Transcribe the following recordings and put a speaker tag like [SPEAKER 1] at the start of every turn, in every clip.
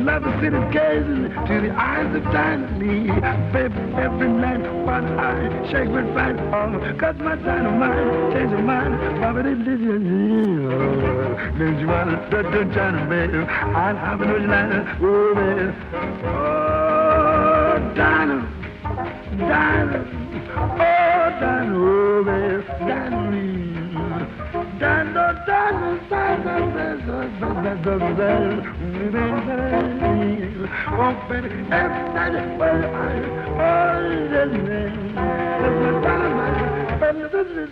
[SPEAKER 1] love the city gazing to the eyes of dynamite. Baby, every night one eye shake with fight on. Cause my dynamite change your mind. Bobby, did you want to do China, baby? I'll have a new line. Oh, baby. Oh, Dinah. Dinah. Oh, Dinah. Oh, baby. Dinah. Dinah, Dinah, oh, baby, every night, well,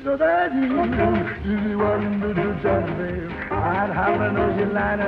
[SPEAKER 1] so that you want to do just, baby. I'd have to know you line.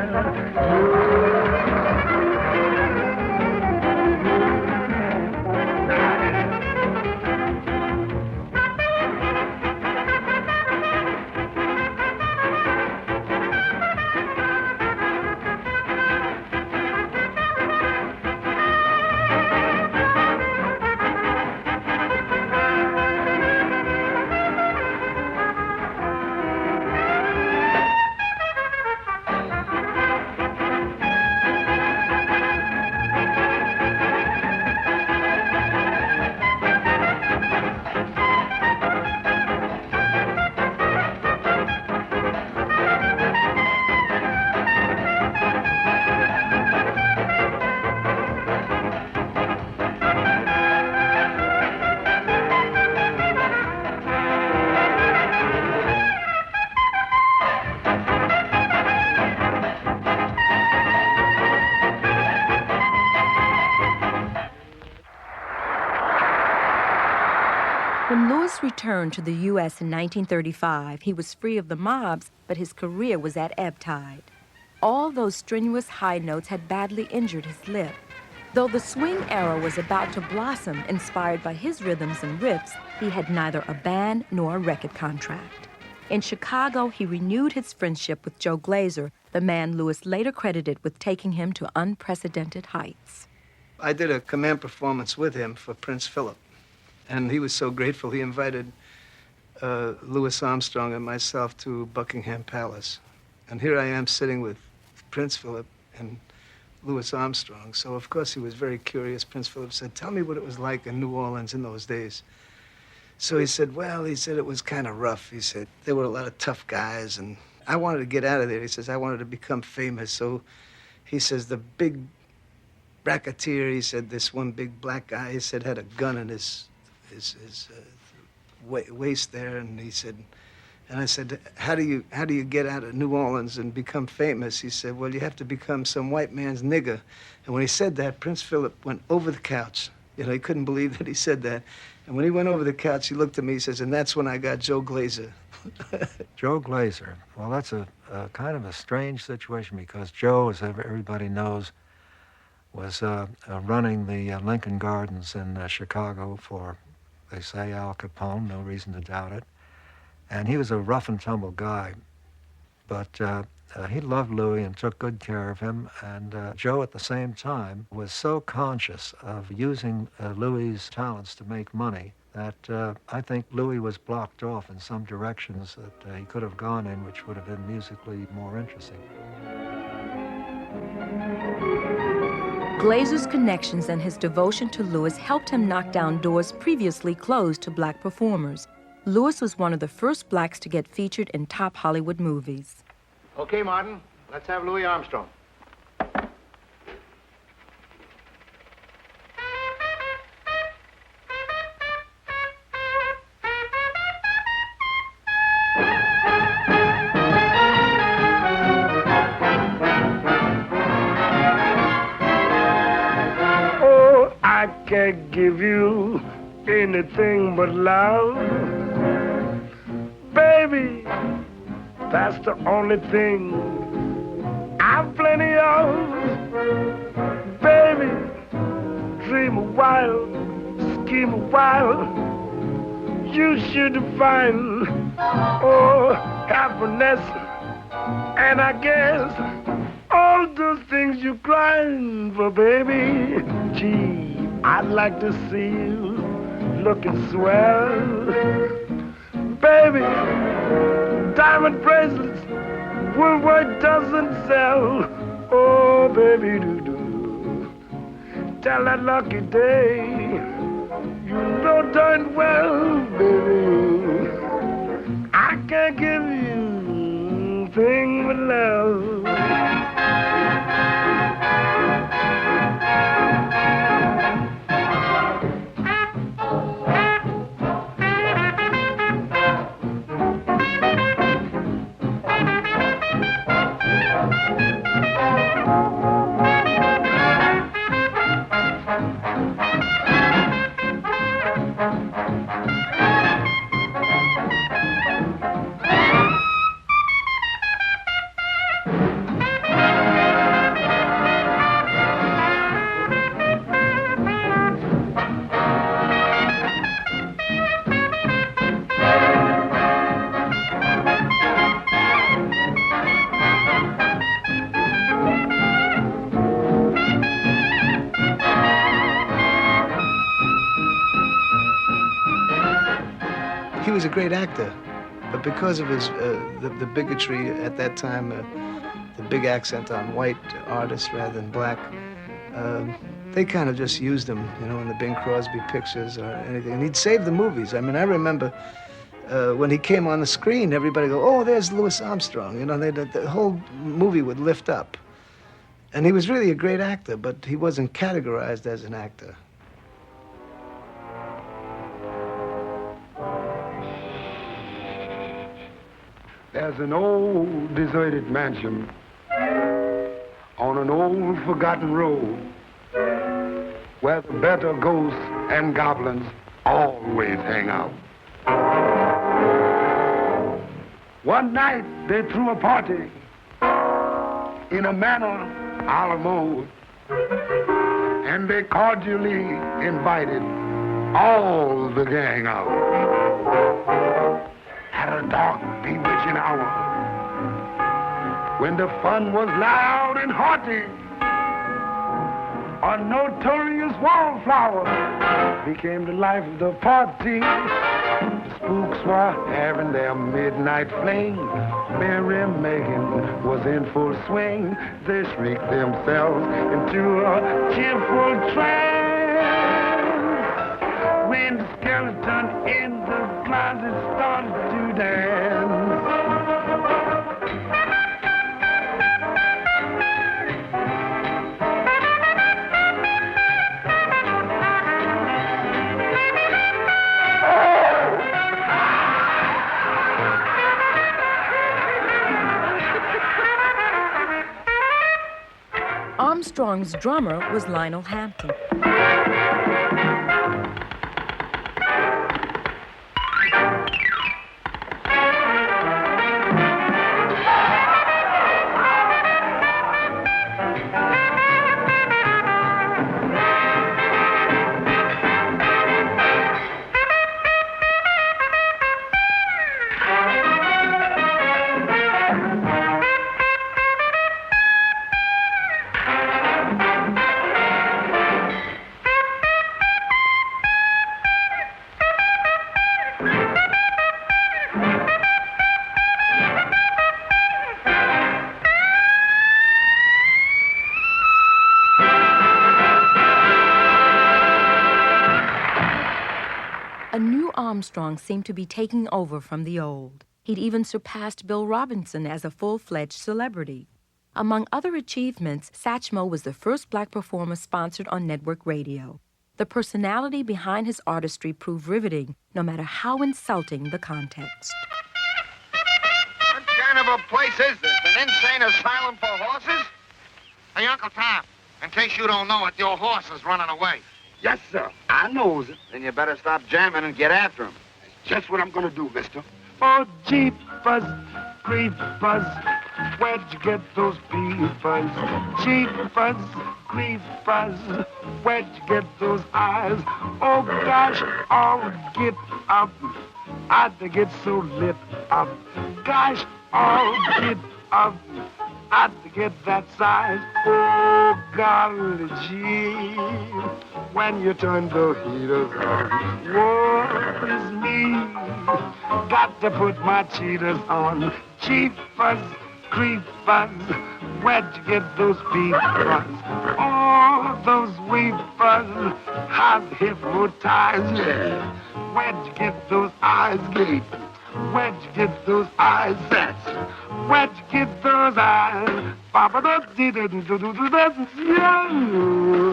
[SPEAKER 2] When Louis returned to the U.S. in 1935, he was free of the mobs, but his career was at ebb tide. All those strenuous high notes had badly injured his lip. Though the swing era was about to blossom, inspired by his rhythms and riffs, he had neither a band nor a record contract. In Chicago, he renewed his friendship with Joe Glazer, the man Louis later credited with taking him to unprecedented heights.
[SPEAKER 3] I did a command performance with him for Prince Philip. And he was so grateful, he invited Louis Armstrong and myself to Buckingham Palace. And here I am sitting with Prince Philip and Louis Armstrong. So, of course, he was very curious. Prince Philip said, tell me what it was like in New Orleans in those days. So he said, well, it was kind of rough. He said, there were a lot of tough guys, and I wanted to get out of there. He says, I wanted to become famous. So he says, the big racketeer, he said, this one big black guy, he said, had a gun in his waist there, and he said, and I said, how do you get out of New Orleans and become famous? He said, well, you have to become some white man's nigger. And when he said that, Prince Philip went over the couch. You know, he couldn't believe that he said that. And when he went over the couch, he looked at me, he says, and that's when I got Joe Glazer.
[SPEAKER 4] Joe Glazer. Well, that's a kind of a strange situation, because Joe, as everybody knows, was running the Lincoln Gardens in Chicago for, they say, Al Capone, no reason to doubt it. And he was a rough and tumble guy. But he loved Louis and took good care of him. And Joe, at the same time, was so conscious of using Louis's talents to make money that I think Louis was blocked off in some directions that he could have gone in, which would have been musically more interesting.
[SPEAKER 2] Glazer's connections and his devotion to Louis helped him knock down doors previously closed to black performers. Louis was one of the first blacks to get featured in top Hollywood movies.
[SPEAKER 5] Okay, Martin, let's have Louis Armstrong.
[SPEAKER 1] I can't give you anything but love. Baby, that's the only thing I've plenty of. Baby, dream a while, scheme a while. You should find, happiness. And I guess all those things you're crying for, baby, gee, I'd like to see you looking swell. Baby, diamond bracelets, Woolworth doesn't sell. Oh, baby, doo-doo. tell that lucky day, you know darn well, baby, I can't give you a thing but love.
[SPEAKER 3] He was a great actor, but because of his the bigotry at that time, the big accent on white artists rather than black, they kind of just used him, you know, in the Bing Crosby pictures or anything. And he'd save the movies. I mean, I remember when he came on the screen, everybody go, "Oh, there's Louis Armstrong." You know, the whole movie would lift up. And he was really a great actor, but he wasn't categorized as an actor.
[SPEAKER 1] There's an old deserted mansion on an old forgotten road where the better ghosts and goblins always hang out. One night they threw a party in a manor a la mode, and they cordially invited all the gang out. At a dark, bewitching hour, when the fun was loud and hearty, a notorious wallflower became the life of the party. The spooks were having their midnight fling. Merry Megan was in full swing. They shrieked themselves into a cheerful trance when the skeleton in the closet started to dance.
[SPEAKER 2] Armstrong's drummer was Lionel Hampton. A new Armstrong seemed to be taking over from the old. He'd even surpassed Bill Robinson as a full-fledged celebrity. Among other achievements, Satchmo was the first black performer sponsored on network radio. The personality behind his artistry proved riveting, no matter how insulting the context.
[SPEAKER 5] What kind of a place is this? An insane asylum for horses? Hey, Uncle Tom, in case you don't know it, your horse is running away.
[SPEAKER 1] Yes, sir. I knows it.
[SPEAKER 5] Then you better stop jamming and get after him.
[SPEAKER 1] Just what I'm gonna do, mister. Oh, jeepers, creepers, where'd you get those peepers? Jeepers, creepers, where'd you get those eyes? Oh, gosh, oh, get up. I to get so lit up. Gosh, oh, get up. I to get that size. Oh, golly gee, when you turn the heaters on, woe is me. Got to put my cheaters on. Jeepers, creepers, where'd you get those peepers? Oh, the those wafers? How'd you hypnotize? Yeah. Where'd you get those eyes, Gabe? Where'd you get those eyes, Satch? Where'd you get those eyes?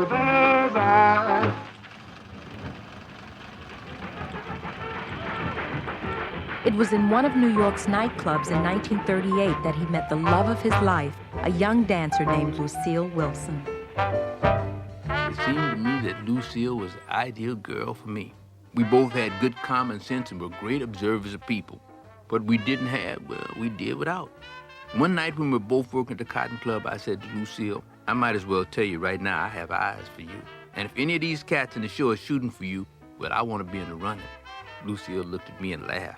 [SPEAKER 1] Those eyes.
[SPEAKER 2] It was in one of New York's nightclubs in 1938 that he met the love of his life, a young dancer named Lucille Wilson.
[SPEAKER 6] It seemed to me that Lucille was the ideal girl for me. We both had good common sense and were great observers of people. What we didn't have, well, we did without. One night when we were both working at the Cotton Club, I said to Lucille, I might as well tell you right now I have eyes for you. And if any of these cats in the show are shooting for you, well, I want to be in the running. Lucille looked at me and laughed.